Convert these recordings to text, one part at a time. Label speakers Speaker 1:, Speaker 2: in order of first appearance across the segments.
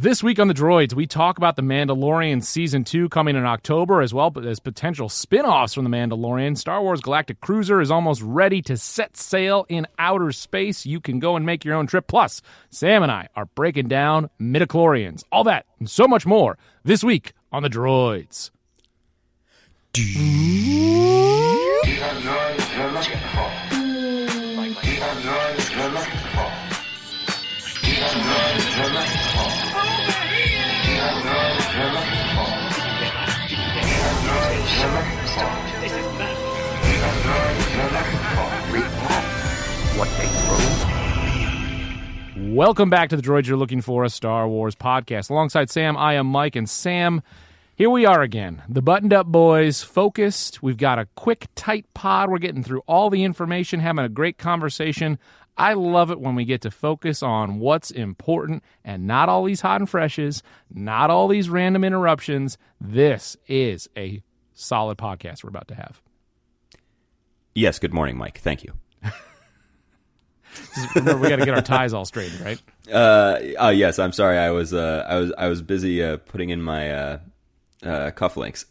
Speaker 1: This week on The Droids, we talk about The Mandalorian Season 2 coming in October, as well as potential spin-offs from The Mandalorian. Star Wars Galactic Cruiser is almost ready to set sail in outer space. You can go and make your own trip. Plus, Sam and I are breaking down Midichlorians. All that and so much more this week on The Droids. Welcome back to The Droids You're Looking For, a Star Wars podcast. Alongside Sam, I am Mike, and Sam, here we are again. The buttoned-up boys, focused. We've got a quick, tight pod. We're getting through all the information, having a great conversation. I love it when we get to focus on what's important and not all these hot and freshes, not all these random interruptions. This is a solid podcast we're about to have.
Speaker 2: Yes, good morning, Mike. Thank you.
Speaker 1: Remember, we got to get our ties all straightened, right?
Speaker 2: Yes, I'm sorry. I was busy putting in my cufflinks.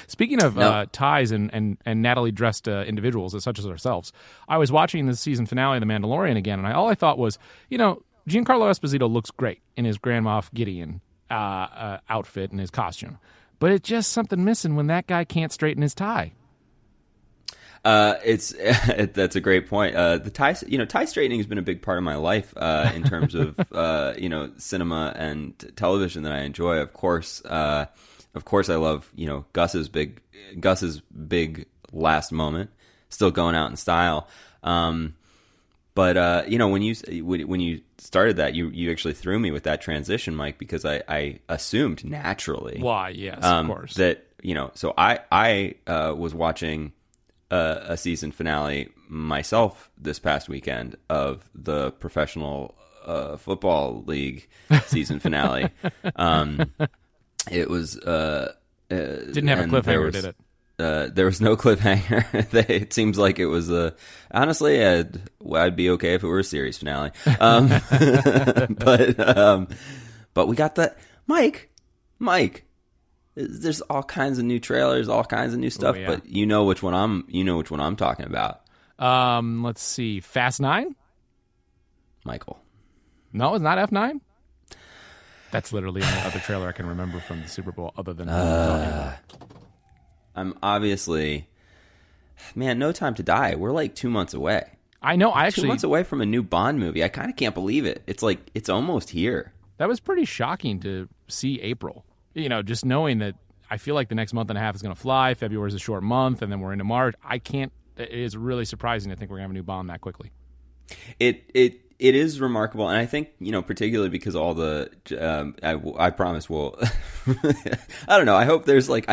Speaker 1: Speaking of ties and Natalie dressed individuals, such as ourselves, I was watching the season finale of The Mandalorian again, and all I thought was, Giancarlo Esposito looks great in his Grand Moff Gideon outfit and his costume, but it's just something missing when that guy can't straighten his tie.
Speaker 2: That's a great point. The tie straightening has been a big part of my life in terms of cinema and television that I enjoy. Of course, I love Gus's big last moment, still going out in style. But when you started that, you actually threw me with that transition, Mike, because I assumed naturally.
Speaker 1: Why? Yes, of course.
Speaker 2: That so I was watching a season finale myself this past weekend of the professional football league season finale. It was
Speaker 1: didn't have a cliffhanger, did it?
Speaker 2: There was no cliffhanger. It seems like it was honestly, I'd be okay if it were a series finale. But we got the Mike. There's all kinds of new trailers, all kinds of new stuff,
Speaker 1: yeah.
Speaker 2: But you know which one I'm talking about.
Speaker 1: Let's see, Fast 9?
Speaker 2: Michael.
Speaker 1: No, it's not F9? That's literally the only other trailer I can remember from the Super Bowl other than talking about.
Speaker 2: I'm obviously, man, No Time to Die. We're like 2 months away.
Speaker 1: I know.
Speaker 2: 2 months away from a new Bond movie. I kind of can't believe it. It's like, it's almost here.
Speaker 1: That was pretty shocking to see April. Just knowing that I feel like the next month and a half is going to fly. February is a short month, and then we're into March. It is really surprising to think we're going to have a new Bond that quickly.
Speaker 2: It is remarkable, and I think particularly because all the I promise we'll I don't know. I hope there's like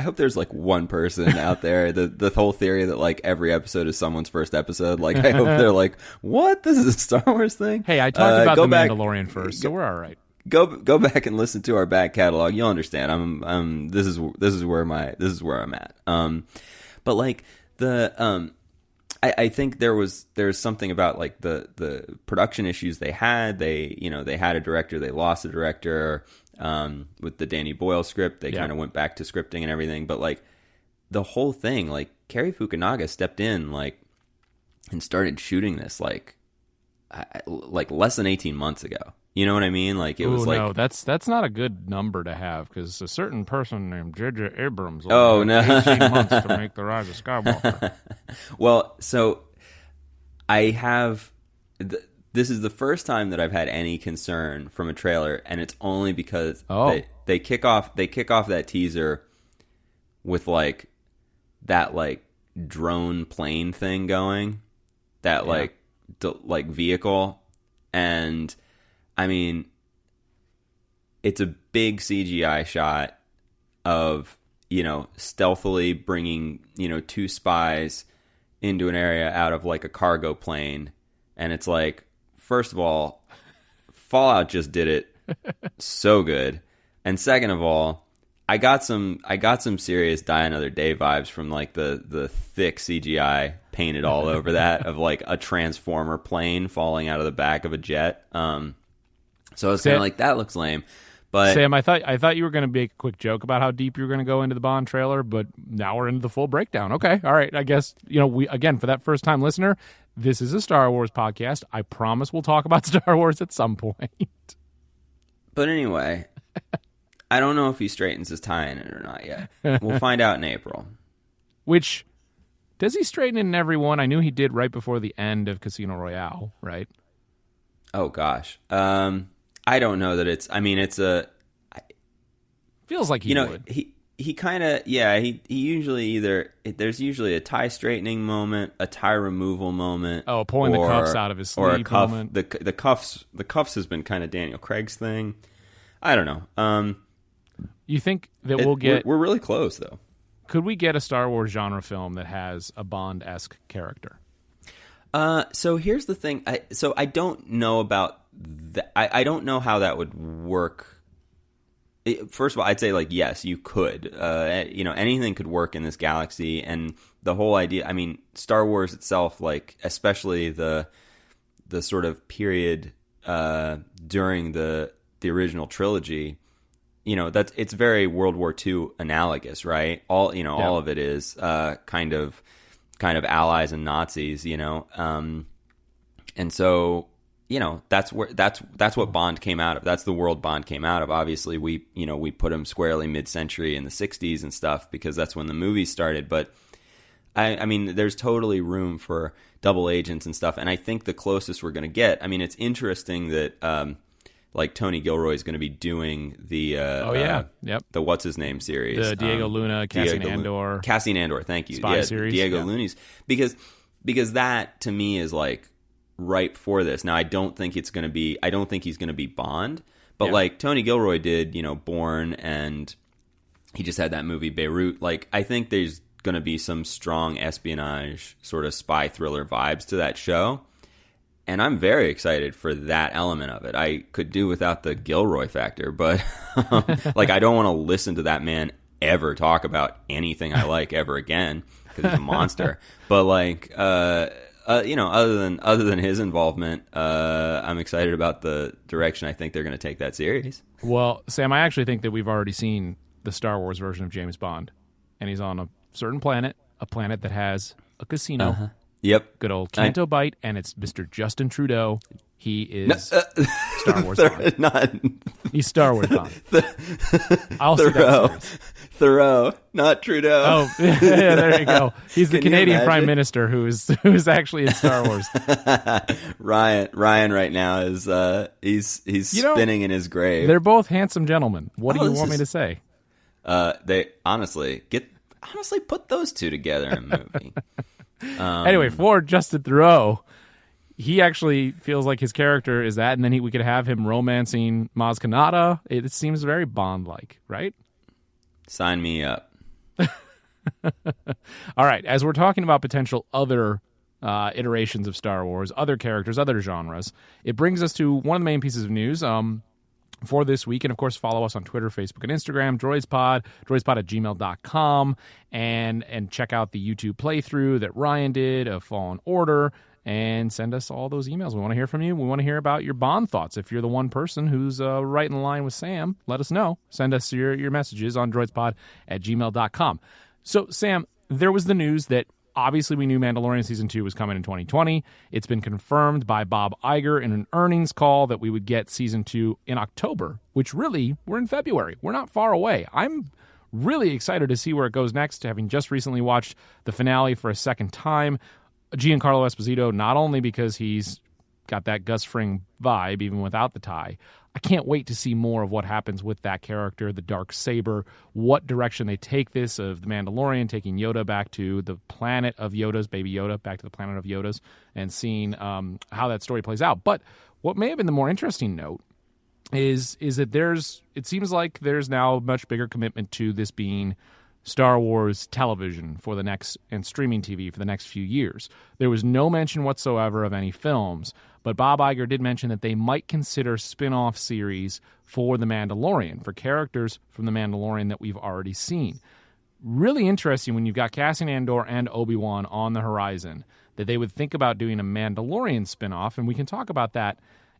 Speaker 2: one person out there the whole theory that like every episode is someone's first episode. Like I hope they're like, what? This is a Star Wars thing.
Speaker 1: Hey, I talked about The Mandalorian first, so we're all right.
Speaker 2: Go back and listen to our back catalog. You'll understand. This is where I'm at. But like I think there's something about like the production issues they had. They had a director, they lost a director. With the Danny Boyle script, they kind of went back to scripting and everything. But like the whole thing, like Cary Fukunaga stepped in like and started shooting this like less than 18 months ago. You know what I mean? Like it was like
Speaker 1: no, that's not a good number to have because a certain person named J.J. Abrams. 18 months to make The Rise of Skywalker.
Speaker 2: Well, so I have. This is the first time that I've had any concern from a trailer, and it's only because they kick off that teaser with like that like drone plane thing going, that like vehicle, and. I mean, it's a big CGI shot of, stealthily bringing, two spies into an area out of like a cargo plane. And it's like, first of all, Fallout just did it so good. And second of all, I got some serious Die Another Day vibes from like the thick CGI painted all over that of like a transformer plane falling out of the back of a jet. So I was kind of like, that looks lame. But
Speaker 1: Sam, I thought you were going to make a quick joke about how deep you were going to go into the Bond trailer, but now we're into the full breakdown. Okay, all right. I guess, we again, for that first-time listener, this is a Star Wars podcast. I promise we'll talk about Star Wars at some point.
Speaker 2: But anyway, I don't know if he straightens his tie in it or not yet. We'll find out in April.
Speaker 1: Which, does he straighten in every one? I knew he did right before the end of Casino Royale, right?
Speaker 2: Oh, gosh. I don't know that it's... I mean, it's a...
Speaker 1: Feels like he would.
Speaker 2: He kind of... Yeah, he usually either... There's usually a tie straightening moment, a tie removal moment.
Speaker 1: Oh, pulling the cuffs out of his sleeve
Speaker 2: or a cuff
Speaker 1: moment.
Speaker 2: The cuffs has been kind of Daniel Craig's thing. I don't know.
Speaker 1: You think that we'll get...
Speaker 2: We're really close, though.
Speaker 1: Could we get a Star Wars genre film that has a Bond-esque character?
Speaker 2: So here's the thing. I don't know about that. I don't know how that would work. First of all, I'd say, like, yes, you could. Anything could work in this galaxy, and the whole idea. I mean, Star Wars itself, like, especially the sort of period during the original trilogy. It's very World War II analogous, right? All of it is kind of allies and Nazis, and so that's what Bond came out of. That's the world Bond came out of. Obviously, we put him squarely mid-century in the '60s and stuff because that's when the movies started. But I mean, there's totally room for double agents and stuff, and I think the closest we're going to get. I mean, it's interesting that. Like Tony Gilroy is going to be doing the the what's his name series,
Speaker 1: the Diego Luna, Cassian Andor,
Speaker 2: thank you,
Speaker 1: spy series,
Speaker 2: Diego Luna's, because that to me is like ripe for this. Now I don't think he's going to be Bond, but like Tony Gilroy did, Bourne, and he just had that movie Beirut. Like I think there's going to be some strong espionage sort of spy thriller vibes to that show. And I'm very excited for that element of it. I could do without the Gilroy factor, but like I don't want to listen to that man ever talk about anything I like ever again because he's a monster. But like, other than his involvement, I'm excited about the direction I think they're going to take that series.
Speaker 1: Well, Sam, I actually think that we've already seen the Star Wars version of James Bond, and he's on a certain planet, a planet that has a casino.
Speaker 2: Uh-huh. Yep.
Speaker 1: Good old Canto Bite, and it's Mr. Justin Trudeau. He is Star Wars Bond. He's Star Wars Bond. I'll see that series.
Speaker 2: Thoreau, not Trudeau.
Speaker 1: Oh, yeah, there you go. He's the Canadian Prime Minister who's actually in Star Wars.
Speaker 2: Ryan right now is he's spinning in his grave.
Speaker 1: They're both handsome gentlemen. What do you want me to say?
Speaker 2: They honestly put those two together in a movie.
Speaker 1: Anyway, for Justin Theroux, he actually feels like his character is that, and then we could have him romancing Maz Kanata. It seems very Bond-like, right?
Speaker 2: Sign me up.
Speaker 1: All right, as we're talking about potential other iterations of Star Wars, other characters, other genres, it brings us to one of the main pieces of news for this week. And, of course, follow us on Twitter, Facebook, and Instagram, droidspod@gmail.com, and check out the YouTube playthrough that Ryan did of Fallen Order, and send us all those emails. We want to hear from you. We want to hear about your Bond thoughts. If you're the one person who's right in line with Sam, let us know. Send us your messages on droidspod@gmail.com. So, Sam, there was the news that obviously we knew Mandalorian Season 2 was coming in 2020. It's been confirmed by Bob Iger in an earnings call that we would get Season 2 in October, which really, we're in February. We're not far away. I'm really excited to see where it goes next, having just recently watched the finale for a second time. Giancarlo Esposito, not only because he's got that Gus Fring vibe, even without the tie, I can't wait to see more of what happens with that character, the Darksaber, what direction they take this of the Mandalorian, taking Yoda back to the planet of Yodas, Baby Yoda, back to the planet of Yodas, and seeing how that story plays out. But what may have been the more interesting note is that it seems like there's now a much bigger commitment to this being Star Wars television for the next, and streaming TV for the next few years. There was no mention whatsoever of any films, but Bob Iger did mention that they might consider spin-off series for The Mandalorian, for characters from The Mandalorian that we've already seen. Really interesting when you've got Cassian Andor and Obi-Wan on the horizon, that they would think about doing a Mandalorian spin-off, and we can talk about that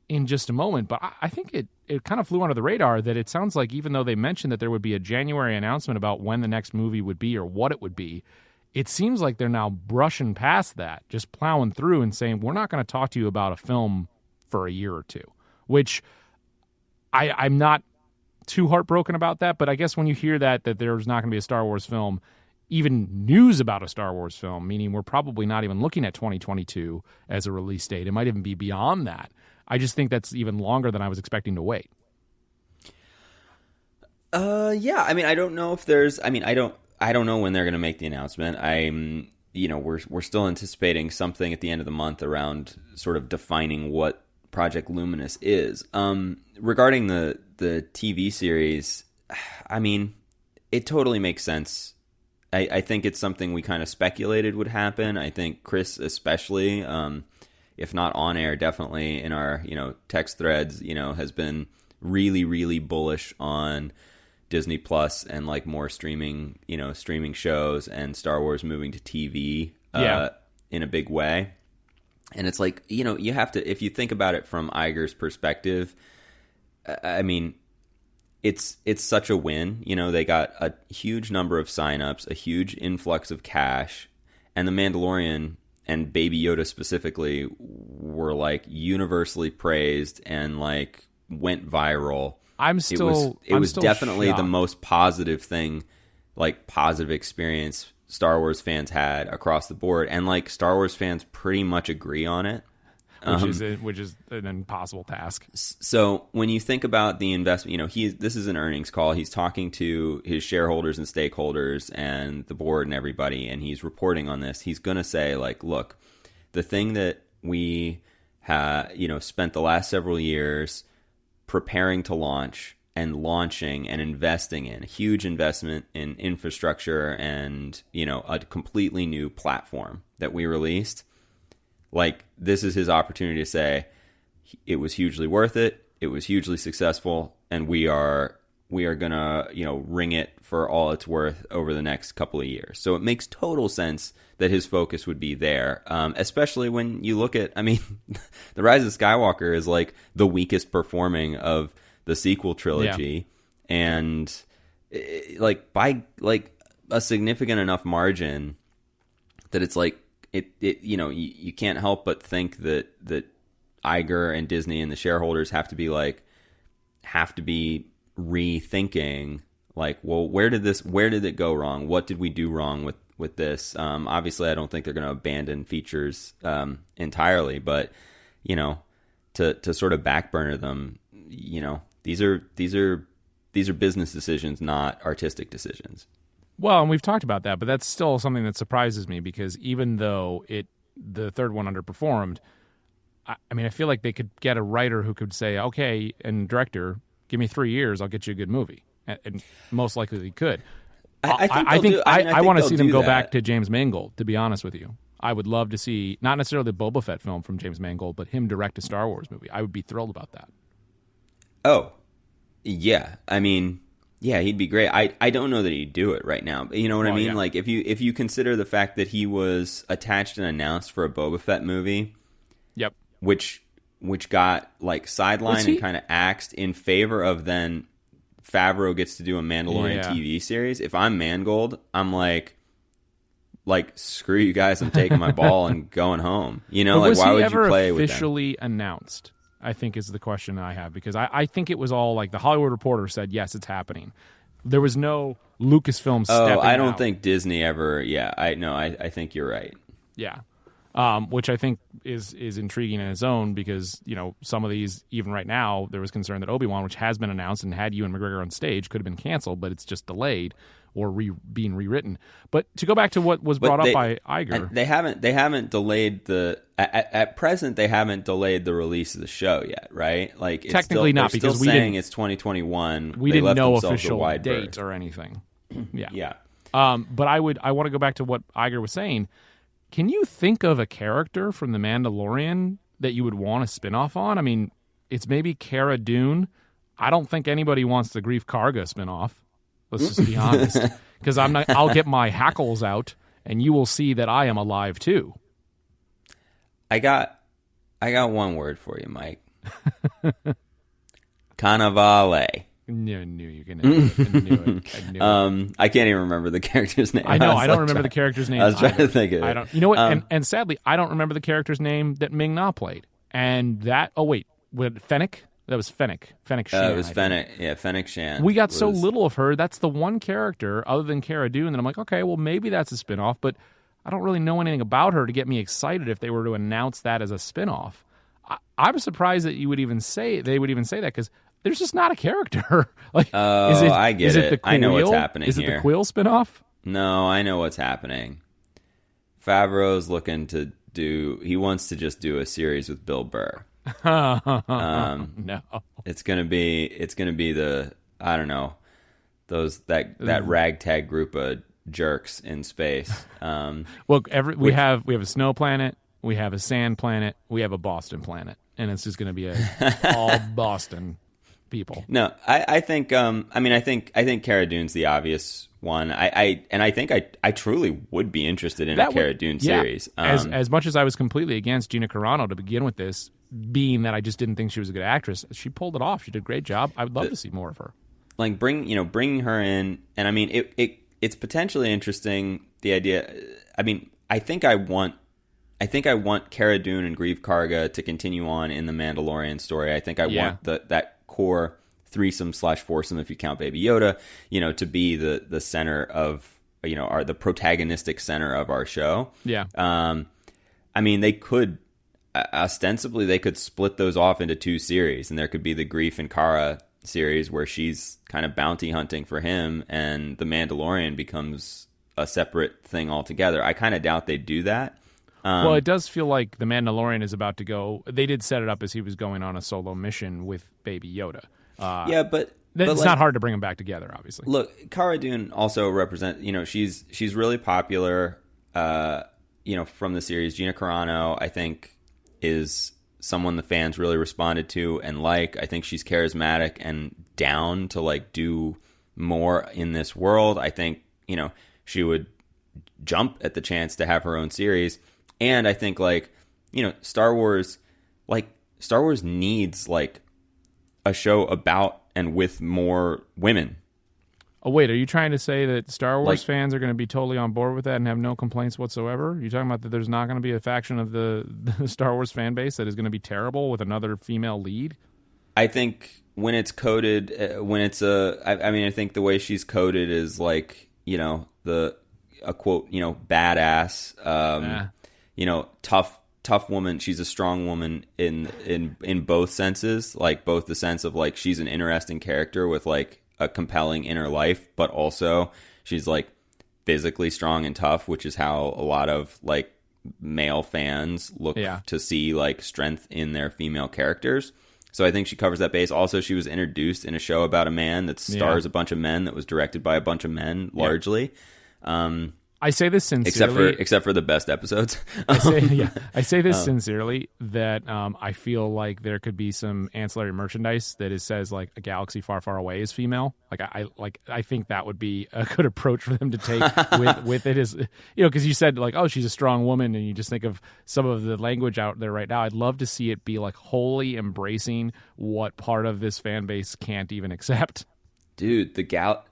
Speaker 1: in just a moment, but I think it kind of flew under the radar that it sounds like even though they mentioned that there would be a January announcement about when the next movie would be or what it would be, it seems like they're now brushing past that, just plowing through and saying, we're not going to talk to you about a film for a year or two, which I'm not too heartbroken about that, but I guess when you hear that there's not going to be a Star Wars film, even news about a Star Wars film, meaning we're probably not even looking at 2022 as a release date. It might even be beyond that. I just think that's even longer than I was expecting to wait.
Speaker 2: Yeah. I mean, I don't know if there's. I mean, I don't know when they're going to make the announcement. We're still anticipating something at the end of the month around sort of defining what Project Luminous is. Regarding the TV series, I mean, it totally makes sense. I think it's something we kind of speculated would happen. I think Chris especially, if not on air, definitely in our, text threads, has been really, really bullish on Disney Plus and like more streaming shows and Star Wars moving to TV in a big way. And it's like, you have to, if you think about it from Iger's perspective, I mean, it's such a win. They got a huge number of signups, a huge influx of cash, and The Mandalorian and Baby Yoda specifically were like universally praised and like went viral. It was definitely shocked. The most positive thing, like positive experience Star Wars fans had across the board, and like Star Wars fans pretty much agree on it.
Speaker 1: Which is an impossible task.
Speaker 2: So when you think about the investment, this is an earnings call. He's talking to his shareholders and stakeholders and the board and everybody, and he's reporting on this. He's going to say, like, look, the thing that we spent the last several years preparing to launch and launching and investing in, a huge investment in infrastructure and, a completely new platform that we released. Like, this is his opportunity to say it was hugely worth it. It was hugely successful, and we are gonna ring it for all it's worth over the next couple of years. So it makes total sense that his focus would be there, especially when you look at, I mean, The Rise of Skywalker is like the weakest performing of the sequel trilogy, and like by like a significant enough margin that it's like. You can't help but think that Iger and Disney and the shareholders have to be rethinking, like, well, where did it go wrong? What did we do wrong with this? Obviously, I don't think they're going to abandon features entirely, but to sort of backburner them, these are business decisions, not artistic decisions.
Speaker 1: Well, and we've talked about that, but that's still something that surprises me because even though the third one underperformed, I mean, I feel like they could get a writer who could say, okay, and director, give me 3 years, I'll get you a good movie. And most likely they could. I want to see them go back to James Mangold, to be honest with you. I would love to see, not necessarily the Boba Fett film from James Mangold, but him direct a Star Wars movie. I would be thrilled about that.
Speaker 2: Oh, yeah. I mean... Yeah, he'd be great. I don't know that he'd do it right now. You know what I mean? Yeah. Like if you consider the fact that he was attached and announced for a Boba Fett movie,
Speaker 1: yep,
Speaker 2: which got like sidelined and kind of axed in favor of then Favreau gets to do a Mandalorian TV series. If I'm Mangold, I'm like screw you guys, I'm taking my ball and going home. Like why would you play with them?
Speaker 1: Officially announced? I think is the question I have, because I think it was all like the Hollywood Reporter said, yes, it's happening. There was no Lucasfilm stepping
Speaker 2: I don't
Speaker 1: out.
Speaker 2: think Disney ever, I think you're right.
Speaker 1: Yeah. Which I think is intriguing in its own because, some of these, even right now, there was concern that Obi-Wan, which has been announced and had Ewan McGregor on stage, could have been canceled, but it's just delayed or being rewritten. But to go back to what was brought up by Iger,
Speaker 2: they haven't delayed at present. They haven't delayed the release of the show yet, right? Like it's
Speaker 1: technically not, because
Speaker 2: still saying it's 2021.
Speaker 1: We didn't know official date or anything. Yeah,
Speaker 2: yeah.
Speaker 1: But I want to go back to what Iger was saying. Can you think of a character from The Mandalorian that you would want a spinoff on? I mean, it's maybe Cara Dune. I don't think anybody wants the Grief Karga spinoff. Let's just be honest, because I'll get my hackles out, and you will see that I am alive too.
Speaker 2: I got one word for you, Mike. Cannavale.
Speaker 1: I knew you were gonna do it. I knew it.
Speaker 2: I can't even remember the character's name.
Speaker 1: I know. I don't remember the character's name.
Speaker 2: I was trying to think of it.
Speaker 1: I don't. You know what? And sadly, I don't remember the character's name that Ming-Na played. And that. Oh wait, with Fennec. That was Fennec. Fennec Shan.
Speaker 2: It was Fennec. Yeah, Fennec Shan.
Speaker 1: We got so little of her. That's the one character other than Cara Dune that I'm like, okay, well maybe that's a spinoff, but I don't really know anything about her to get me excited if they were to announce that as a spinoff. I'm surprised that they would even say that because there's just not a character. Like,
Speaker 2: I get
Speaker 1: is it. The Quill?
Speaker 2: I know what's happening
Speaker 1: Is
Speaker 2: here.
Speaker 1: Is it the Quill spinoff?
Speaker 2: No, I know what's happening. Favreau's looking to do. He wants to just do a series with Bill Burr.
Speaker 1: No,
Speaker 2: it's gonna be the, I don't know, that ragtag group of jerks in space.
Speaker 1: Look, we have a snow planet, we have a sand planet, we have a Boston planet, and it's just gonna be all Boston people.
Speaker 2: No, I think I think Cara Dune's the obvious one. I think I truly would be interested in a Cara Dune series.
Speaker 1: As much as I was completely against Gina Carano to begin with this, being that I just didn't think she was a good actress, she pulled it off. She did a great job. I would love to see more of her.
Speaker 2: Like bringing her in, and I mean it's potentially interesting. The idea, I mean, I think I want Cara Dune and Greef Karga to continue on in the Mandalorian story. I think I want that core threesome/foursome, if you count Baby Yoda, to be the center of, the protagonistic center of our show.
Speaker 1: Yeah.
Speaker 2: I mean, they could ostensibly they could split those off into two series, and there could be the Greef and Cara series where she's kind of bounty hunting for him, and the Mandalorian becomes a separate thing altogether. I kind of doubt they'd do that.
Speaker 1: Well, it does feel like the Mandalorian is about to go. They did set it up as he was going on a solo mission with Baby Yoda.
Speaker 2: But
Speaker 1: it's not hard to bring them back together, obviously.
Speaker 2: Look, Cara Dune also represents, she's really popular, from the series. Gina Carano, I think, is someone the fans really responded to and like. I think she's charismatic and down to do more in this world. I think, she would jump at the chance to have her own series. And I think Star Wars needs a show about and with more women.
Speaker 1: Oh, wait, are you trying to say that Star Wars fans are going to be totally on board with that and have no complaints whatsoever? You're talking about that there's not going to be a faction of the Star Wars fan base that is going to be terrible with another female lead?
Speaker 2: I think when it's coded, I think the way she's coded is a quote, badass, tough woman. She's a strong woman in both senses, both the sense of she's an interesting character with a compelling inner life, but also she's physically strong and tough, which is how a lot of male fans look to see strength in their female characters. So I think she covers that base. Also, she was introduced in a show about a man that stars a bunch of men, that was directed by a bunch of men largely.
Speaker 1: I say this sincerely,
Speaker 2: except for the best episodes.
Speaker 1: I say this sincerely that I feel like there could be some ancillary merchandise that says a galaxy far, far away is female. I think that would be a good approach for them to take with it. Is because you said oh, she's a strong woman, and you just think of some of the language out there right now. I'd love to see it be wholly embracing what part of this fan base can't even accept.
Speaker 2: Dude,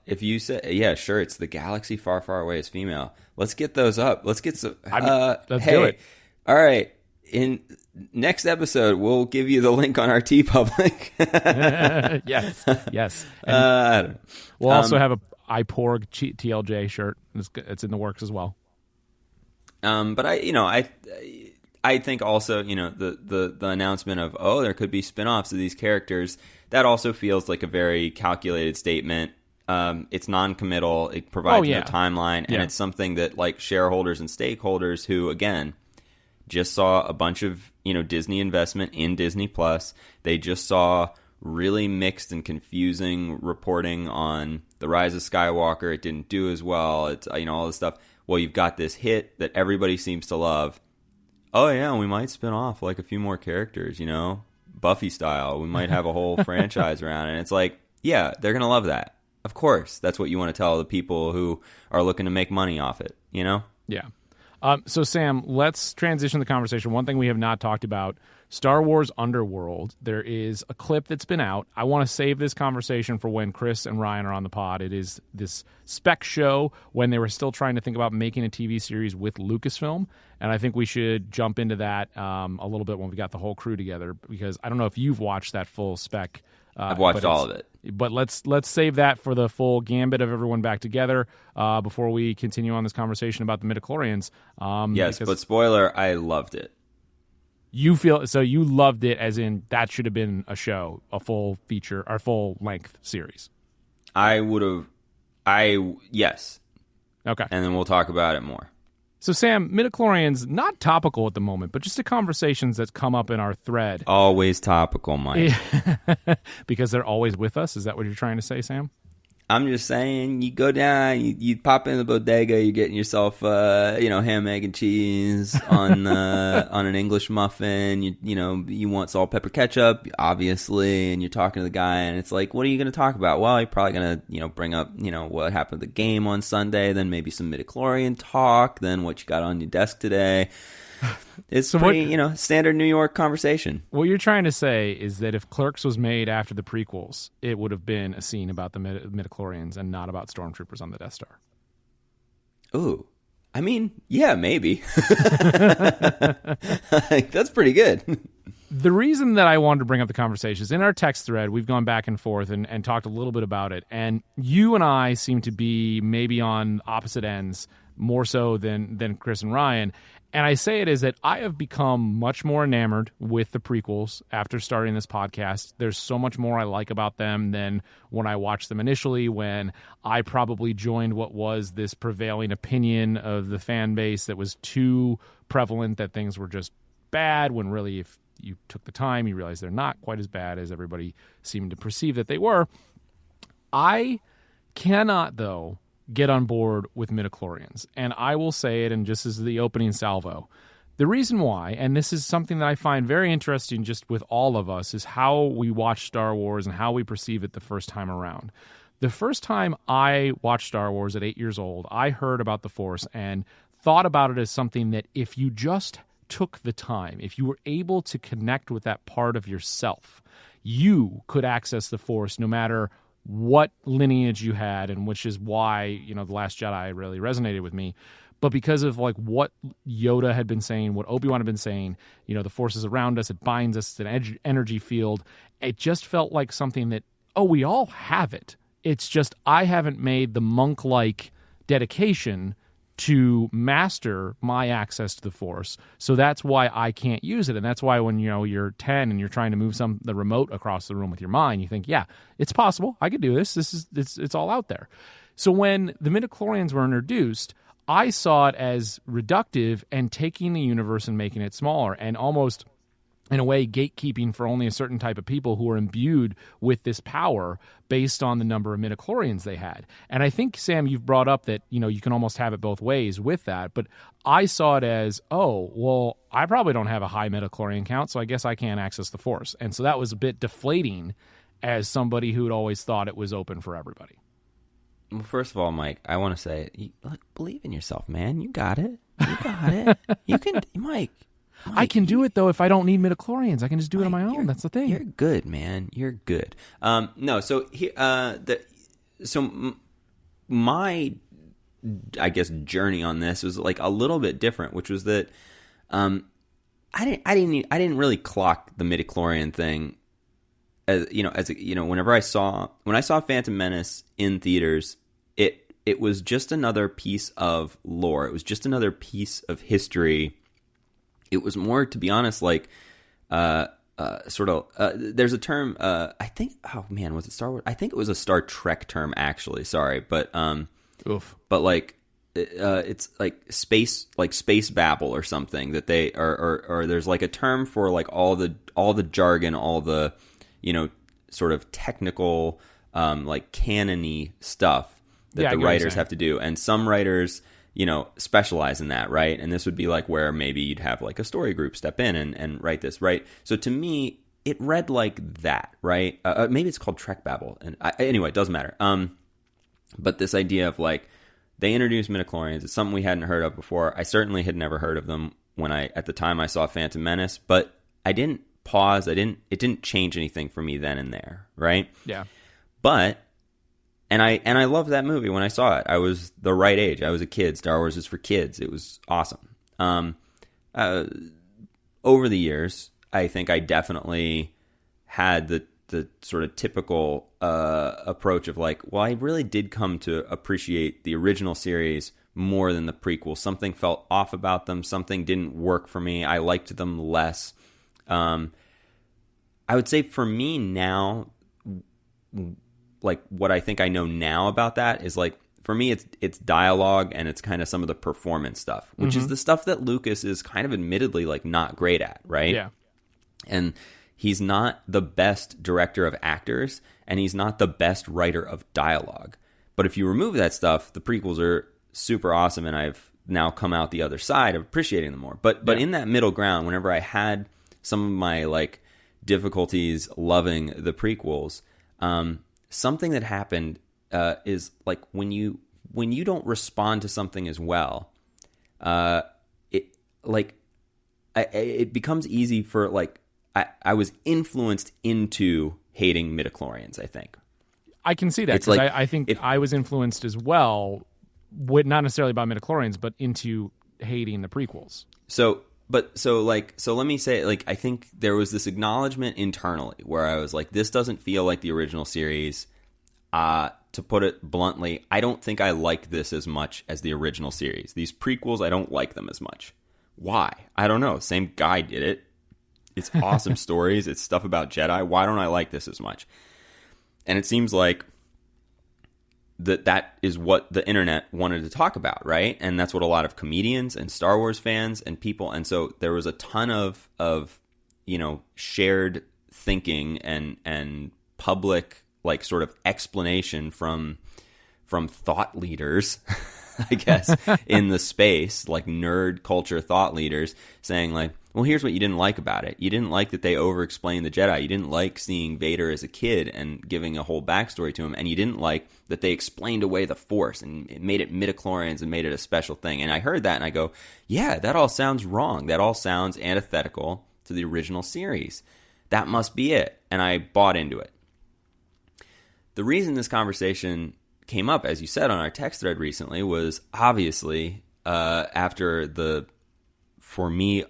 Speaker 2: if you say, sure, it's the galaxy far, far away is female. Let's get those up. Let's get some.
Speaker 1: Let's do it.
Speaker 2: All right. In next episode, we'll give you the link on our TeePublic.
Speaker 1: Yes. And we'll also have a iPorg TLJ shirt. It's in the works as well.
Speaker 2: But I think also, the announcement of, there could be spinoffs of these characters, that also feels like a very calculated statement. It's non-committal. It provides no timeline, and it's something that shareholders and stakeholders who, again, just saw a bunch of Disney investment in Disney Plus. They just saw really mixed and confusing reporting on The Rise of Skywalker. It didn't do as well. It's all this stuff. Well, you've got this hit that everybody seems to love. Oh yeah, we might spin off a few more characters. Buffy style. We might have a whole franchise around it. And it's they're gonna love that. Of course, that's what you want to tell the people who are looking to make money off it.
Speaker 1: Yeah. So Sam, let's transition the conversation. One thing we have not talked about Star Wars Underworld. There is a clip that's been out. I want to save this conversation for when Chris and Ryan are on the pod. It is this spec show when they were still trying to think about making a TV series with Lucasfilm, and I think we should jump into that a little bit when we got the whole crew together, because I don't know if you've watched that full spec.
Speaker 2: I've watched all of it.
Speaker 1: But let's save that for the full gambit of everyone back together before we continue on this conversation about the Midichlorians.
Speaker 2: Yes, but spoiler, I loved it.
Speaker 1: You feel so you loved it as in that should have been a show, a full feature, or full length series.
Speaker 2: Yes.
Speaker 1: Okay.
Speaker 2: And then we'll talk about it more.
Speaker 1: So Sam, Midichlorians, not topical at the moment, but just the conversations that come up in our thread.
Speaker 2: Always topical, Mike.
Speaker 1: Because they're always with us? Is that what you're trying to say, Sam?
Speaker 2: I'm just saying, you go down, you pop in the bodega, you're getting yourself, ham, egg, and cheese on an English muffin. You want salt, pepper, ketchup, obviously, and you're talking to the guy, and it's like, what are you going to talk about? Well, you're probably going to, bring up, what happened at the game on Sunday, then maybe some midichlorian talk, then what you got on your desk today. It's so pretty, standard New York conversation.
Speaker 1: What you're trying to say is that if Clerks was made after the prequels, it would have been a scene about the Midichlorians and not about stormtroopers on the Death Star.
Speaker 2: Ooh. I mean, yeah, maybe. That's pretty good.
Speaker 1: The reason that I wanted to bring up the conversation is in our text thread, we've gone back and forth and talked a little bit about it. And you and I seem to be maybe on opposite ends more so than Chris and Ryan. And I say it is that I have become much more enamored with the prequels after starting this podcast. There's so much more I like about them than when I watched them initially, when I probably joined what was this prevailing opinion of the fan base that was too prevalent that things were just bad, when really if you took the time, you realize they're not quite as bad as everybody seemed to perceive that they were. I cannot, though, get on board with midichlorians. And I will say it, and just as the opening salvo, the reason why, and this is something that I find very interesting just with all of us, is how we watch Star Wars and how we perceive it the first time around. The first time I watched Star Wars at 8 years old, I heard about the Force and thought about it as something that if you just took the time, if you were able to connect with that part of yourself, you could access the Force no matter what lineage you had, and which is why, The Last Jedi really resonated with me. But because of like what Yoda had been saying, what Obi-Wan had been saying, the Force is around us, it binds us, it's an energy field. It just felt like something that, we all have it. It's just I haven't made the monk-like dedication to master my access to the Force. So that's why I can't use it. And that's why when you're 10 and you're trying to move the remote across the room with your mind, you think, yeah, it's possible. I could do this. It's all out there. So when the midichlorians were introduced, I saw it as reductive and taking the universe and making it smaller, and almost in a way gatekeeping for only a certain type of people who are imbued with this power based on the number of midichlorians they had. And I think, Sam, you've brought up that, you can almost have it both ways with that, but I saw it as, I probably don't have a high midichlorian count, so I guess I can't access the Force. And so that was a bit deflating as somebody who'd always thought it was open for everybody.
Speaker 2: Well, first of all, Mike, I want to say, believe in yourself, man. You got it. You got it. You can, Mike,
Speaker 1: I can do it, though, if I don't need midichlorians. I can just do it on my own. That's the thing.
Speaker 2: You're good, man. You're good. My, I guess, journey on this was like a little bit different, which was that I didn't really clock the midichlorian thing when I saw Phantom Menace in theaters, it was just another piece of lore. It was just another piece of history. It was more, to be honest, like there's a term, I think, was it Star Wars? I think it was a Star Trek term, actually. Sorry, but like it's like space babble or something that they or there's like a term for like all the jargon, all the sort of technical like canon-y stuff that the writers have to do, and some writers specialize in that, right? And this would be like where maybe you'd have like a story group step in and write this, right? So to me, it read like that, right? Maybe it's called Trek Babble, and anyway, it doesn't matter. But this idea of like they introduced midichlorians, it's something we hadn't heard of before. I certainly had never heard of them at the time I saw Phantom Menace, but I didn't pause. It didn't change anything for me then and there, right?
Speaker 1: Yeah.
Speaker 2: But and I loved that movie when I saw it. I was the right age. I was a kid. Star Wars is for kids. It was awesome. Over the years, I think I definitely had the sort of typical approach of like, well, I really did come to appreciate the original series more than the prequel. Something felt off about them. Something didn't work for me. I liked them less. I would say for me now, like what I think I know now about that is like, for me, it's dialogue and it's kind of some of the performance stuff, which is the stuff that Lucas is kind of admittedly like not great at, right?
Speaker 1: Yeah.
Speaker 2: And he's not the best director of actors, and he's not the best writer of dialogue. But if you remove that stuff, the prequels are super awesome, and I've now come out the other side of appreciating them more. But in that middle ground, whenever I had some of my like difficulties loving the prequels, something that happened is like when you don't respond to something as well, it becomes easy for like I was influenced into hating midichlorians, I think.
Speaker 1: I can see that because like, I think I was influenced as well, not necessarily by midichlorians, but into hating the prequels. So
Speaker 2: let me say, like, I think there was this acknowledgement internally where I was like, this doesn't feel like the original series. To put it bluntly, I don't think I like this as much as the original series. These prequels, I don't like them as much. Why? I don't know. Same guy did it. It's awesome stories. It's stuff about Jedi. Why don't I like this as much? And it seems like that is what the internet wanted to talk about, right? And that's what a lot of comedians and Star Wars fans and people. And so there was a ton of shared thinking and public like sort of explanation from thought leaders, I guess, in the space, like nerd culture thought leaders saying like, well, here's what you didn't like about it. You didn't like that they over-explained the Jedi. You didn't like seeing Vader as a kid and giving a whole backstory to him. And you didn't like that they explained away the Force and it made it midichlorians and made it a special thing. And I heard that and I go, yeah, that all sounds wrong. That all sounds antithetical to the original series. That must be it. And I bought into it. The reason this conversation came up, as you said on our text thread recently, was obviously after the, for me,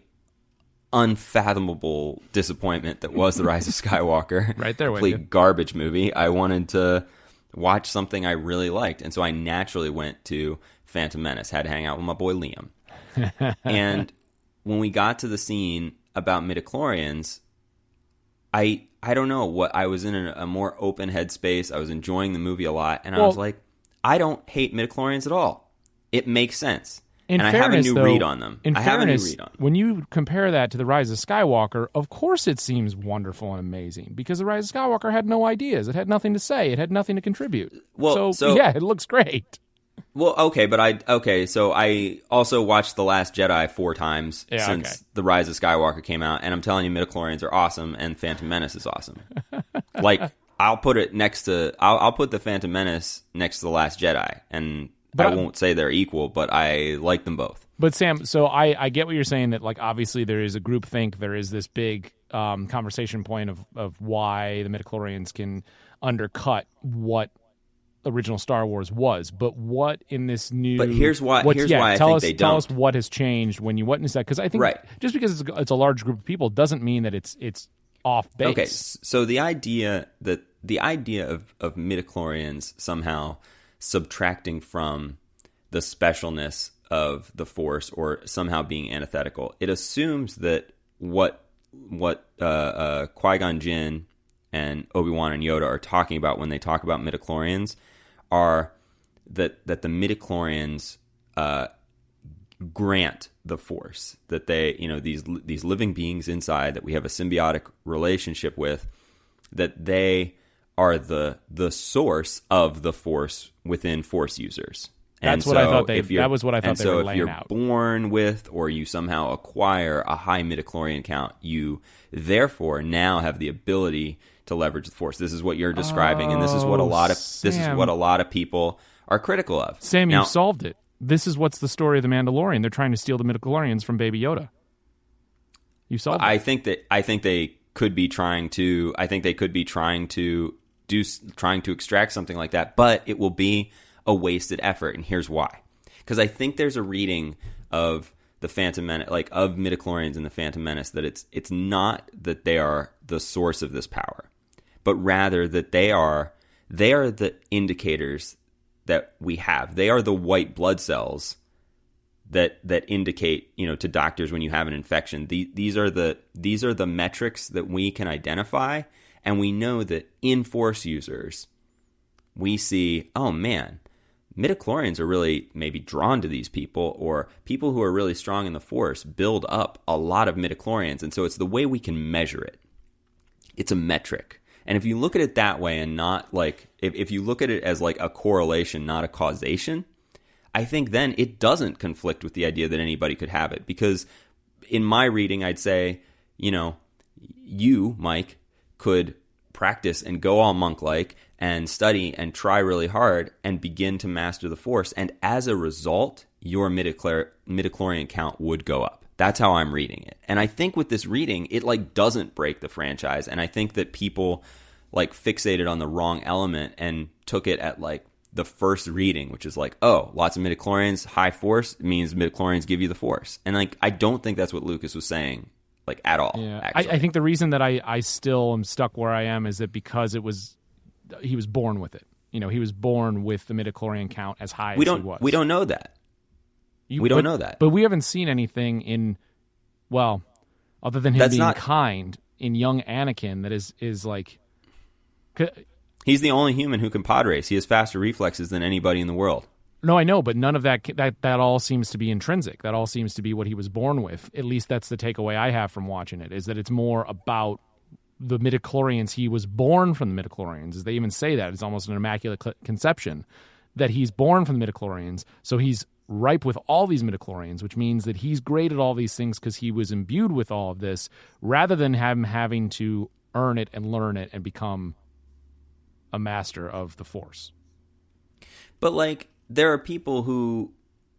Speaker 2: unfathomable disappointment that was The Rise of Skywalker.
Speaker 1: Right there with
Speaker 2: complete
Speaker 1: you.
Speaker 2: Garbage movie. I wanted to watch something I really liked, and so I naturally went to Phantom Menace. Had to hang out with my boy Liam. And when we got to the scene about midichlorians, I don't know what, I was in a more open headspace. I was enjoying the movie a lot, and I was like, I don't hate midichlorians at all. It makes sense. And I have a new read on them.
Speaker 1: When you compare that to The Rise of Skywalker, of course it seems wonderful and amazing because The Rise of Skywalker had no ideas. It had nothing to say. It had nothing to contribute. Well, so yeah, it looks great.
Speaker 2: Well, okay, so I also watched The Last Jedi 4 times since The Rise of Skywalker came out, and I'm telling you, midichlorians are awesome, and Phantom Menace is awesome. Like, I'll put the Phantom Menace next to The Last Jedi, and I won't say they're equal, but I like them both.
Speaker 1: But Sam, so I get what you're saying, that like obviously there is a groupthink, there is this big conversation point of why the midichlorians can undercut what original Star Wars was, but what in this new...
Speaker 2: But here's why I think they don't.
Speaker 1: Tell us what has changed when you witness that, because I think just because it's a large group of people doesn't mean that it's off base.
Speaker 2: Okay, so the idea of midichlorians somehow subtracting from the specialness of the Force or somehow being antithetical, it assumes that what Qui-Gon Jinn and Obi-Wan and Yoda are talking about when they talk about midichlorians are that the midichlorians grant the Force, that they, these living beings inside that we have a symbiotic relationship with, that they are the source of the Force within Force users.
Speaker 1: That's what I thought that was what I thought they were laying out.
Speaker 2: And so if you're born with or you somehow acquire a high midichlorian count, you therefore now have the ability to leverage the Force. This is what you're describing, and this is what a lot of people are critical of.
Speaker 1: Sam, you solved it. This is what's the story of the Mandalorian. They're trying to steal the midichlorians from Baby Yoda. You solved
Speaker 2: I think they could be trying to. I think they could be trying to extract something like that, but it will be a wasted effort. And here's why: because I think there's a reading of the Phantom Menace, like of midichlorians in the Phantom Menace, that it's not that they are the source of this power, but rather that they are the indicators that we have. They are the white blood cells that indicate, to doctors when you have an infection. These are the metrics that we can identify, and we know that in Force users, we see, oh man, midichlorians are really maybe drawn to these people, or people who are really strong in the Force build up a lot of midichlorians, and so it's the way we can measure it. It's a metric. And if you look at it that way, and not like, if you look at it as like a correlation, not a causation, I think then it doesn't conflict with the idea that anybody could have it. Because in my reading, I'd say, you, Mike, could practice and go all monk-like and study and try really hard and begin to master the Force. And as a result, your midichlorian count would go up. That's how I'm reading it. And I think with this reading, it like doesn't break the franchise. And I think that people like fixated on the wrong element and took it at like the first reading, which is like, oh, lots of midichlorians, high Force means midichlorians give you the Force. And like, I don't think that's what Lucas was saying, like at all.
Speaker 1: Yeah. I think the reason that I still am stuck where I am is that because he was born with it. He was born with the midichlorian count as high as he was.
Speaker 2: We don't know that. We don't know that.
Speaker 1: But we haven't seen anything other than him being kind in young Anakin that is like...
Speaker 2: He's the only human who can pod race. He has faster reflexes than anybody in the world.
Speaker 1: No, I know, but none of that all seems to be intrinsic. That all seems to be what he was born with. At least that's the takeaway I have from watching it, is that it's more about the midichlorians. He was born from the midichlorians. As they even say that. It's almost an immaculate conception that he's born from the midichlorians. So he's ripe with all these midichlorians, which means that he's great at all these things because he was imbued with all of this, rather than him having to earn it and learn it and become a master of the Force.
Speaker 2: But like, there are people who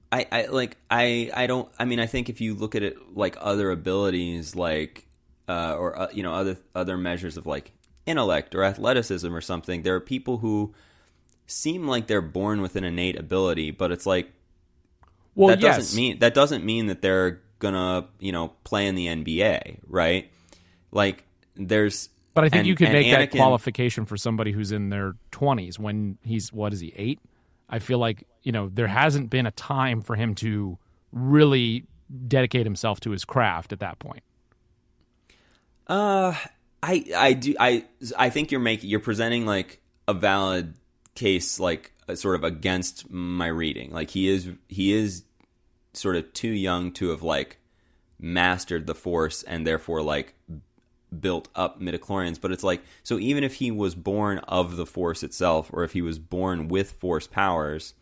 Speaker 2: I think if you look at it like other abilities, like other measures of like intellect or athleticism or something, there are people who seem like they're born with an innate ability, but it's like, well, that doesn't mean that they're gonna play in the NBA, right? Like but I think you could make that qualification for somebody who's in their 20s when he's, what is he, 8? I feel like, there hasn't been a time for him to really dedicate himself to his craft at that point. I think you're presenting like a valid case, like sort of against my reading. Like he is sort of too young to have like mastered the Force and therefore like built up midichlorians. But it's like, so even if he was born of the Force itself, or if he was born with Force powers,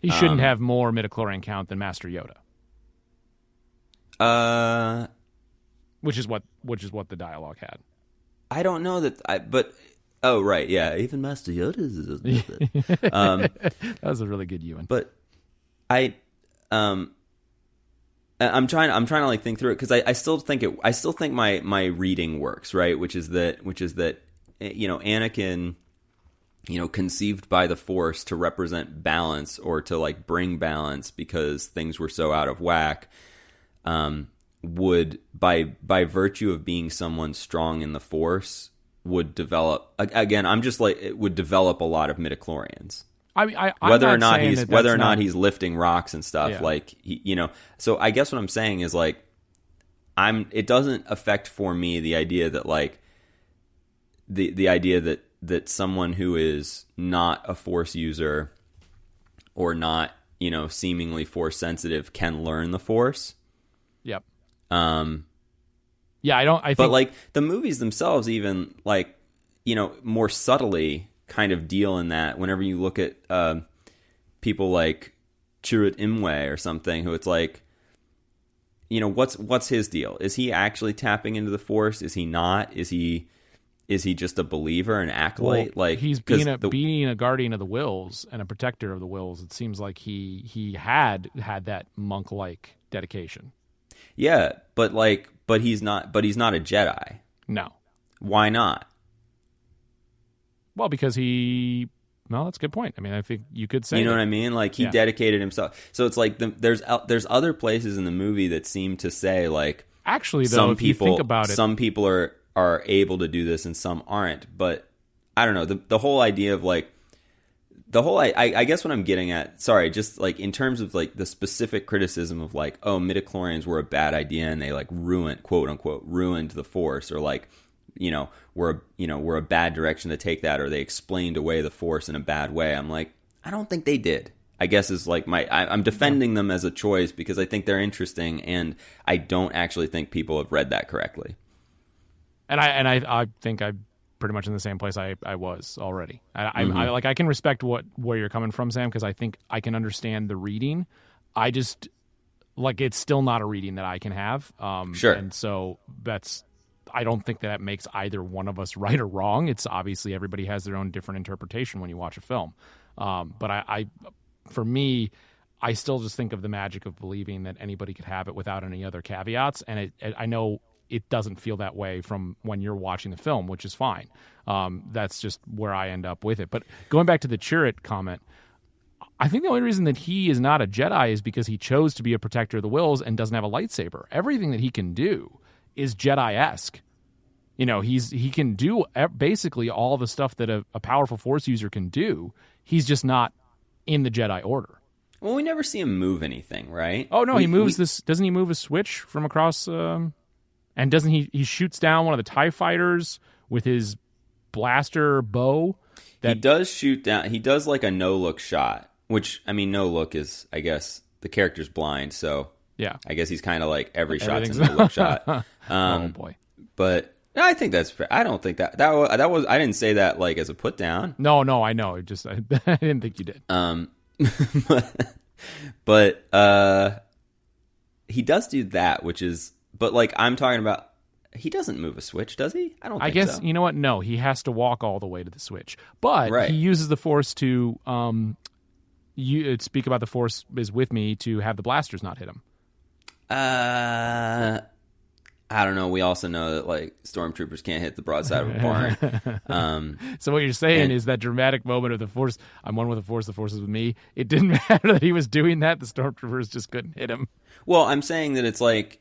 Speaker 1: he shouldn't have more midichlorian count than Master Yoda. Which is what the dialogue had.
Speaker 2: I don't know that oh right, yeah, even Master Yoda is a little bit.
Speaker 1: That was a really good Ewan.
Speaker 2: But I'm trying to like think through it, because I still think my reading works, right, which is that Anakin, conceived by the Force to represent balance, or to like bring balance because things were so out of whack, would by virtue of being someone strong in the Force would develop, again, I'm just like, it would develop a lot of midichlorians. Whether or not he's lifting rocks and stuff, yeah. Like So I guess what I'm saying is like, it doesn't affect for me the idea that like the idea that someone who is not a Force user or not seemingly Force sensitive can learn the Force.
Speaker 1: Yep. Yeah, I think,
Speaker 2: but like the movies themselves, even like more subtly, kind of deal in that. Whenever you look at people like Chirrut Imwe or something, who it's like, what's his deal? Is he actually tapping into the Force? Is he not? Is he just a believer, an acolyte?
Speaker 1: Well, like he's being a guardian of the wills and a protector of the wills. It seems like he had that monk-like dedication.
Speaker 2: Yeah, but But he's not a Jedi.
Speaker 1: No.
Speaker 2: Why not?
Speaker 1: Well, because no, that's a good point. I mean, I think you could say,
Speaker 2: you know what I mean? Like, he dedicated himself. So it's like there's other places in the movie that seem to say, like,
Speaker 1: actually, though, if you think about it,
Speaker 2: some people are able to do this and some aren't. But I don't know, the whole idea of like I guess what I'm getting at, sorry, just like in terms of like the specific criticism of like, oh, midichlorians were a bad idea and they like ruined, quote unquote, ruined the Force, or like, we're a bad direction to take that, or they explained away the Force in a bad way. I'm like, I don't think they did. I guess is like I'm defending them as a choice because I think they're interesting, and I don't actually think people have read that correctly.
Speaker 1: And I think I'm pretty much in the same place I was already. I can respect where you're coming from, Sam, because I think I can understand the reading. I just like, it's still not a reading that I can have.
Speaker 2: Sure.
Speaker 1: And so I don't think that makes either one of us right or wrong. It's obviously everybody has their own different interpretation when you watch a film. But for me, I still just think of the magic of believing that anybody could have it without any other caveats. And I know it doesn't feel that way from when you're watching the film, which is fine. That's just where I end up with it. But going back to the Chirrut comment, I think the only reason that he is not a Jedi is because he chose to be a protector of the wills and doesn't have a lightsaber. Everything that he can do is Jedi-esque. He can do basically all the stuff that a powerful Force user can do. He's just not in the Jedi Order.
Speaker 2: Well, we never see him move anything, right?
Speaker 1: Oh no, he moves this. Doesn't he move a switch from across? And doesn't he shoots down one of the TIE fighters with his blaster bow?
Speaker 2: He does shoot down. He does like a no-look shot, which, I mean, no-look is, I guess, the character's blind, so yeah, I guess he's kind of like every shot's a no-look shot.
Speaker 1: Oh, boy.
Speaker 2: But I think that's fair. I don't think that was, I didn't say that like as a put down.
Speaker 1: No, I know. I didn't think you did.
Speaker 2: But he does do that, which is, but like I'm talking about, he doesn't move a switch, does he? I don't think so. I guess,
Speaker 1: you know what? No, he has to walk all the way to the switch. But he uses the Force to, speak about the Force is with me, to have the blasters not hit him.
Speaker 2: I don't know. We also know that like stormtroopers can't hit the broadside of a barn.
Speaker 1: So what you're saying is that dramatic moment of the Force, I'm one with the Force is with me. It didn't matter that he was doing that. The stormtroopers just couldn't hit him.
Speaker 2: Well, I'm saying that it's like,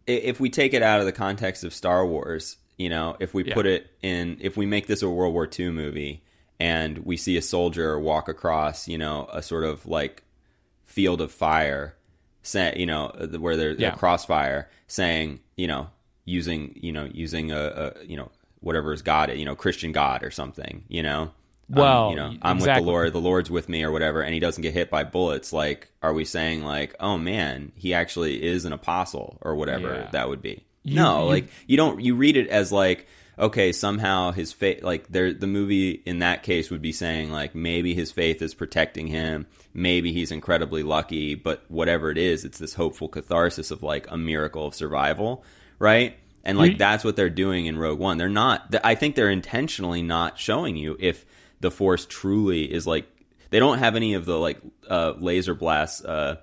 Speaker 2: if we take it out of the context of Star Wars, if we put it in, if we make this a World War II movie and we see a soldier walk across, a sort of like field of fire, where there's a crossfire, saying, using a whatever is God, Christian God or something,
Speaker 1: Well,
Speaker 2: I'm with the Lord, the Lord's with me or whatever, and he doesn't get hit by bullets. Like, are we saying like, oh man, he actually is an apostle or whatever that would be? You read it as like, okay, somehow his faith, like the movie in that case would be saying like, maybe his faith is protecting him. Maybe he's incredibly lucky, but whatever it is, it's this hopeful catharsis of like a miracle of survival, right? And like, that's what they're doing in Rogue One. They're not, I think they're intentionally not showing you if the Force truly is like, they don't have any of the like laser blasts or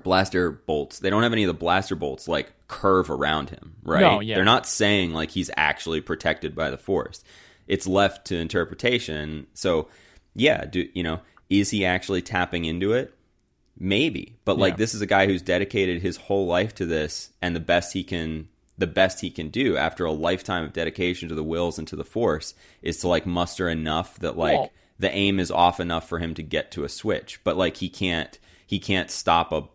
Speaker 2: blaster bolts. They don't have any of the blaster bolts like curve around him, right?
Speaker 1: No, yeah.
Speaker 2: They're not saying like he's actually protected by the Force. It's left to interpretation. So yeah, is he actually tapping into it? Maybe. But like, this is a guy who's dedicated his whole life to this, and the best he can do after a lifetime of dedication to the wills and to the Force is to like muster enough that like the aim is off enough for him to get to a switch. But like, he can't pull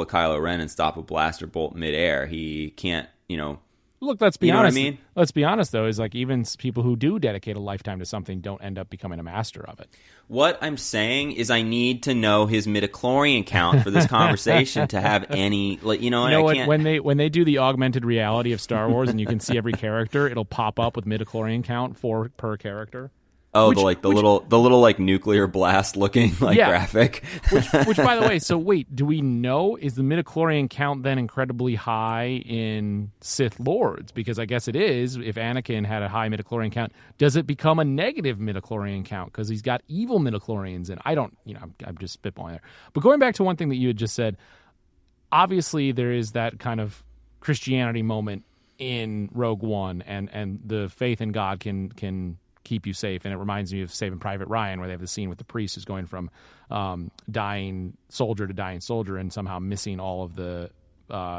Speaker 2: a Kylo Ren and stop a blaster bolt midair. He can't,
Speaker 1: Look, let's be honest.
Speaker 2: What I mean?
Speaker 1: Let's be honest, though, is like even people who do dedicate a lifetime to something don't end up becoming a master of it.
Speaker 2: What I'm saying is I need to know his midichlorian count for this conversation to have any, like,
Speaker 1: when they do the augmented reality of Star Wars and you can see every character, it'll pop up with midichlorian count per character.
Speaker 2: Oh, the little like nuclear blast looking graphic.
Speaker 1: which by the way, so wait, do we know, is the midichlorian count then incredibly high in Sith Lords? Because I guess it is. If Anakin had a high midichlorian count, does it become a negative midichlorian count because he's got evil midichlorians? And I don't, I'm just spitballing there. But going back to one thing that you had just said, obviously there is that kind of Christianity moment in Rogue One, and the faith in God can keep you safe. And it reminds me of Saving Private Ryan, where they have the scene with the priest who's going from dying soldier to dying soldier and somehow missing all of the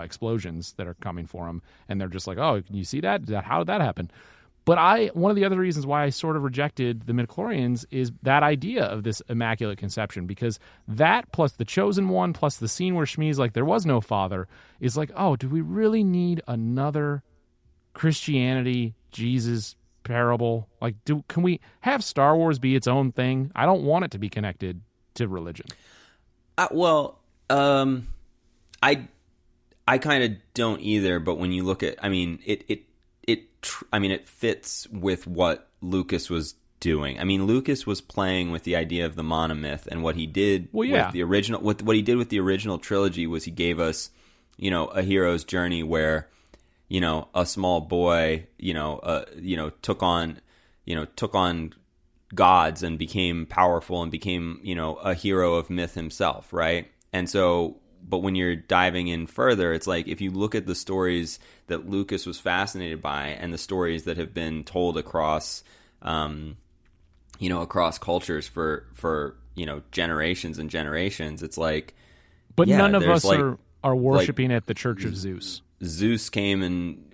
Speaker 1: explosions that are coming for him. And they're just like, oh, you see that? How did that happen? But one of the other reasons why I sort of rejected the Midichlorians is that idea of this immaculate conception, because that plus the chosen one plus the scene where Shmi's like, there was no father, is like, oh, do we really need another Christianity Jesus parable? Like, can we have Star Wars be its own thing? I don't want it to be connected to religion.
Speaker 2: I kind of don't either. But when you look at, I mean, it fits with what Lucas was doing. I mean, Lucas was playing with the idea of the monomyth, and what he did with the original, what he did with the original trilogy was he gave us, a hero's journey where, a small boy, took on gods and became powerful and became, a hero of myth himself, right? And so, but when you're diving in further, it's like if you look at the stories that Lucas was fascinated by and the stories that have been told across, across cultures for generations and generations, it's like,
Speaker 1: but none of us are worshiping at the Church of Zeus.
Speaker 2: Zeus came and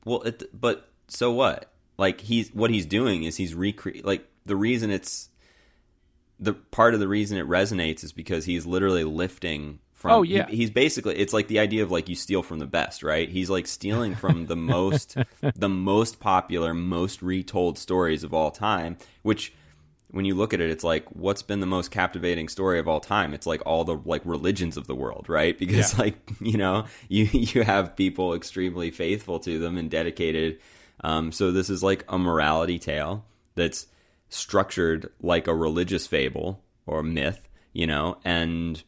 Speaker 2: but so what? Like what he's doing is he's like the reason part of the reason it resonates is because he's literally lifting from.
Speaker 1: Oh yeah,
Speaker 2: he's basically, it's like the idea of like you steal from the best, right? He's like stealing from the most popular, most retold stories of all time. Which, when you look at it, it's like, what's been the most captivating story of all time? It's like all the like religions of the world, right? Because you have people extremely faithful to them and dedicated. So this is like a morality tale that's structured like a religious fable or myth, and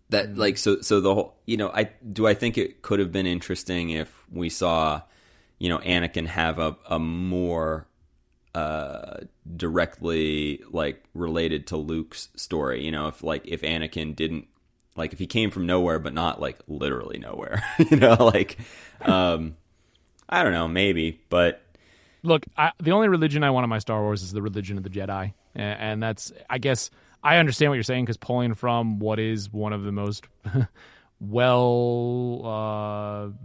Speaker 2: that like so the whole, I think it could have been interesting if we saw, Anakin have a more directly like related to Luke's story, if Anakin didn't, like, if he came from nowhere but not like literally nowhere, I don't know, maybe, but
Speaker 1: look, the only religion I want in my Star Wars is the religion of the Jedi, and that's, I guess, I understand what you're saying, because pulling from what is one of the most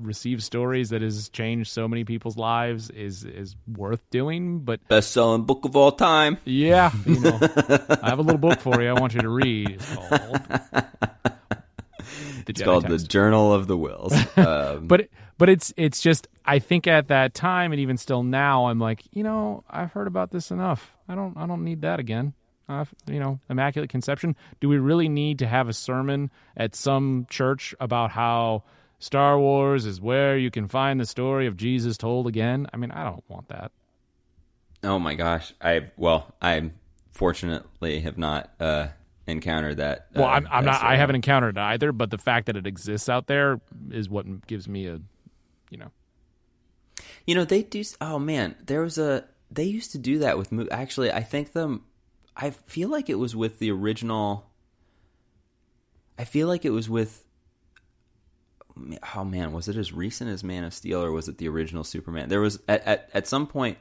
Speaker 1: received stories that has changed so many people's lives is worth doing. But
Speaker 2: best-selling book of all time.
Speaker 1: Yeah, I have a little book for you I want you to read. It's called
Speaker 2: The Journal of the Wills.
Speaker 1: But it's just, I think at that time and even still now, I'm like, I've heard about this enough. I don't need that again. Immaculate Conception. Do we really need to have a sermon at some church about how Star Wars is where you can find the story of Jesus told again? I mean, I don't want that.
Speaker 2: Oh my gosh. I fortunately have not encountered that.
Speaker 1: Well, I'm not. I haven't encountered it either. But the fact that it exists out there is what gives me a,
Speaker 2: they do. Oh man, they used to do that with movies. Actually, I feel like it was with the original. I feel like it was with. Oh man, was it as recent as Man of Steel, or was it the original Superman? There was at some point,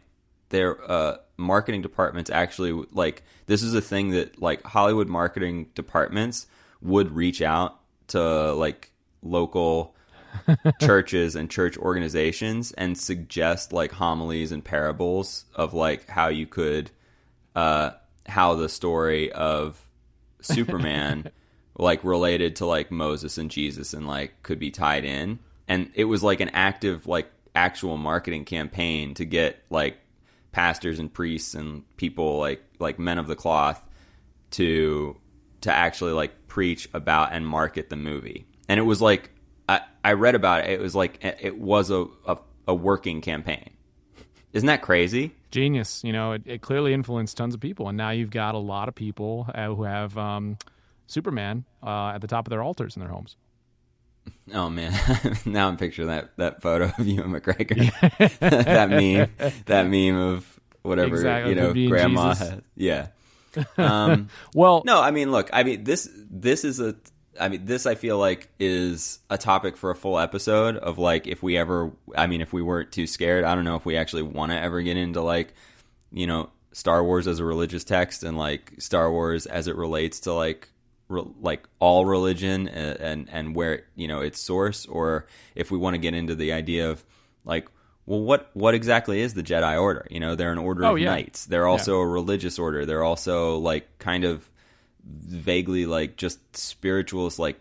Speaker 2: their marketing departments actually, like, this is a thing that like Hollywood marketing departments would reach out to like local churches and church organizations and suggest like homilies and parables of like how you could how the story of Superman like related to like Moses and Jesus and like could be tied in. And it was like an active like actual marketing campaign to get like pastors and priests and people like men of the cloth to actually like preach about and market the movie. And it was like, I read about it. It was like, it was a working campaign. Isn't that crazy?
Speaker 1: Genius. It clearly influenced tons of people. And now you've got a lot of people who have Superman at the top of their altars in their homes.
Speaker 2: Oh man! Now I'm picturing that photo of you and McGregor. that meme of whatever,
Speaker 1: exactly,
Speaker 2: grandma has. Yeah.
Speaker 1: Well,
Speaker 2: no, I mean, look, I mean this is I mean, this I feel like is a topic for a full episode of like if we weren't too scared. I don't know if we actually want to ever get into like, Star Wars as a religious text and like Star Wars as it relates to like all religion and where its source, or if we want to get into the idea of like, well, what exactly is the Jedi Order? They're an order of knights. They're also a religious order. They're also like kind of vaguely like just spirituals, like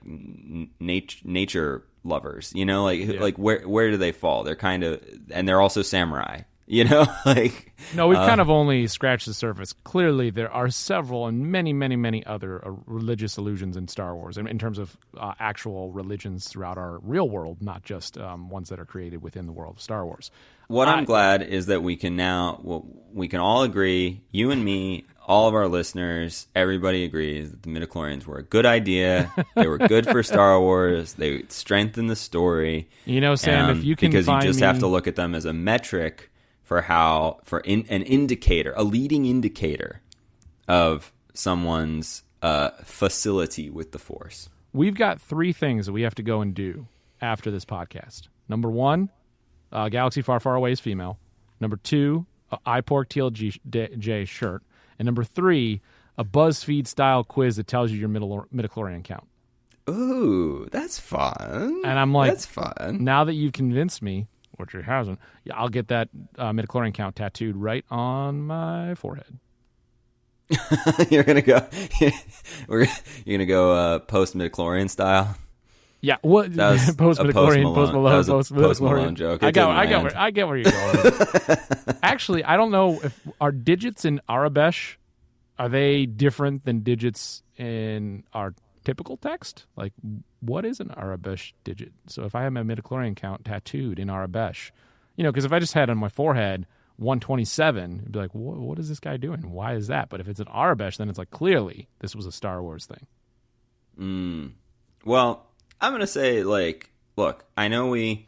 Speaker 2: nature lovers. Like where do they fall? They're kind of, and they're also samurai. Like
Speaker 1: no, we've kind of only scratched the surface. Clearly, there are several and many, many, many other religious allusions in Star Wars, in terms of actual religions throughout our real world, not just ones that are created within the world of Star Wars.
Speaker 2: What I'm glad is that we can all agree, you and me, all of our listeners, everybody agrees that the Midichlorians were a good idea. They were good for Star Wars. They strengthened the story.
Speaker 1: Sam, if you can
Speaker 2: because
Speaker 1: find
Speaker 2: you just have to look at them as a metric for an indicator, a leading indicator of someone's facility with the Force.
Speaker 1: We've got 3 things that we have to go and do after this podcast. Number 1, Galaxy Far, Far Away is female. Number 2, iPork TLJ shirt. And number 3, a BuzzFeed-style quiz that tells you your midichlorian count.
Speaker 2: Ooh, that's fun.
Speaker 1: And I'm like,
Speaker 2: that's fun.
Speaker 1: Now that you've convinced me, which you hasn't, I'll get that midichlorian count tattooed right on my forehead.
Speaker 2: You're gonna go. You're gonna go post midichlorian style.
Speaker 1: Yeah, what post midichlorian, post Malone, post
Speaker 2: Malone joke.
Speaker 1: I get where you're going. Actually, I don't know if our digits in Arabesh, are they different than digits in our typical text? Like, what is an Arabesh digit? So if I have my midichlorian count tattooed in Arabesh, because if I just had on my forehead 127, it'd be like, what is this guy doing? Why is that? But if it's an Arabesh, then it's like, clearly this was a Star Wars thing.
Speaker 2: Well, I'm gonna say, like, look, I know we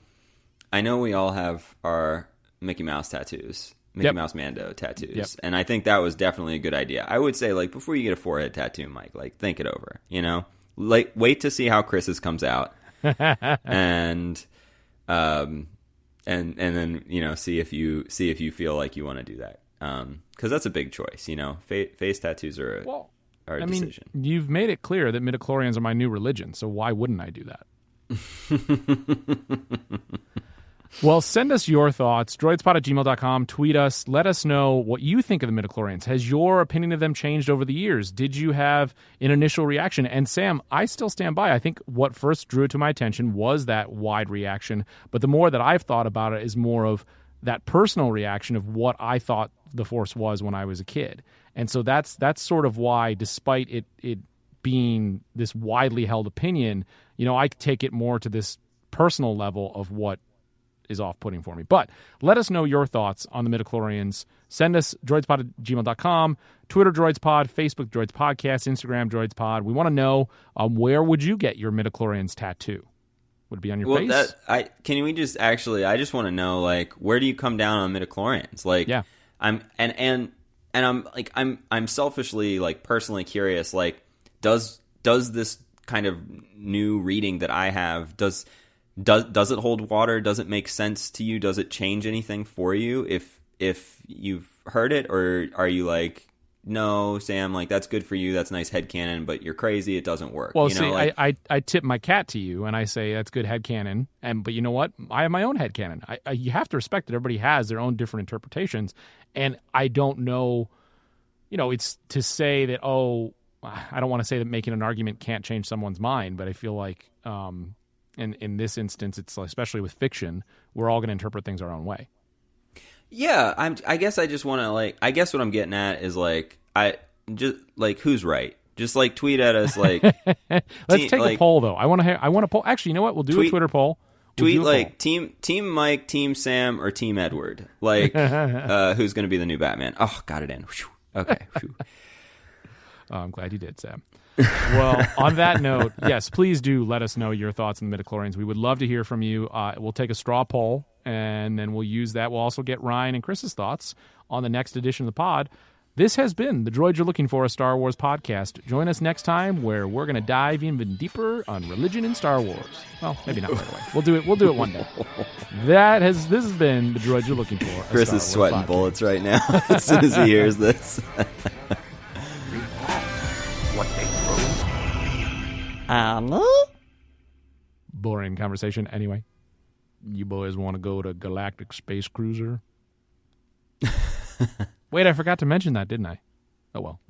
Speaker 2: all have our Mickey Mouse tattoos. Mickey Mouse Mando tattoos. And I think that was definitely a good idea. I would say, like, before you get a forehead tattoo, Mike, like, think it over, Like, wait to see how Chris's comes out. and then, see if you feel like you want to do that. Because that's a big choice, Face tattoos are a decision.
Speaker 1: You've made it clear that midichlorians are my new religion, so why wouldn't I do that? Well, send us your thoughts, droidspod@gmail.com, tweet us, let us know what you think of the midichlorians. Has your opinion of them changed over the years? Did you have an initial reaction? And Sam, I still stand by. I think what first drew it to my attention was that wide reaction, but the more that I've thought about it is more of that personal reaction of what I thought the Force was when I was a kid. And so that's sort of why, despite it being this widely held opinion, I take it more to this personal level of what is off-putting for me. But let us know your thoughts on the midichlorians. Send us droidspod@gmail.com, Twitter droidspod, Facebook droids podcast, Instagram droidspod. We want to know where would you get your midichlorians tattoo? Would it be on your face?
Speaker 2: I just want to know, like, where do you come down on midichlorians? Like, yeah. I'm selfishly, like, personally curious, like, does this kind of new reading that I have, does it hold water? Does it make sense to you? Does it change anything for you if you've heard it? Or are you like, no, Sam, like, that's good for you, that's nice headcanon, but you're crazy, it doesn't work?
Speaker 1: Well, I tip my cat to you, and I say, that's good headcanon, but you know what? I have my own headcanon. You have to respect that everybody has their own different interpretations, and I don't know, it's to say that, I don't want to say that making an argument can't change someone's mind, but I feel like in this instance, it's especially with fiction, we're all going to interpret things our own way.
Speaker 2: Yeah, I guess I just want to, like, I guess what I'm getting at is, like, I just, like, who's right? Just, like, tweet at us, like,
Speaker 1: let's take a poll though. I want to poll. Actually, you know what? We'll do a Twitter poll.
Speaker 2: Tweet like team Mike, team Sam, or team Edward. Like, who's going to be the new Batman? Oh, got it in. Okay.
Speaker 1: I'm glad you did, Sam. Well, on that note, yes, please do let us know your thoughts on the midichlorians. We would love to hear from you. We'll take a straw poll, and then we'll use that. We'll also get Ryan and Chris's thoughts on the next edition of the pod. This has been the Droids You're Looking For, a Star Wars podcast. Join us next time where we're going to dive even deeper on religion in Star Wars. Well, maybe not right away. We'll do it one day. This has been the Droids You're Looking For.
Speaker 2: Chris is sweating bullets right now as soon as he hears this.
Speaker 3: What they throw.
Speaker 1: Boring conversation. Anyway, you boys want to go to Galactic Space Cruiser? Wait, I forgot to mention that, didn't I? Oh well.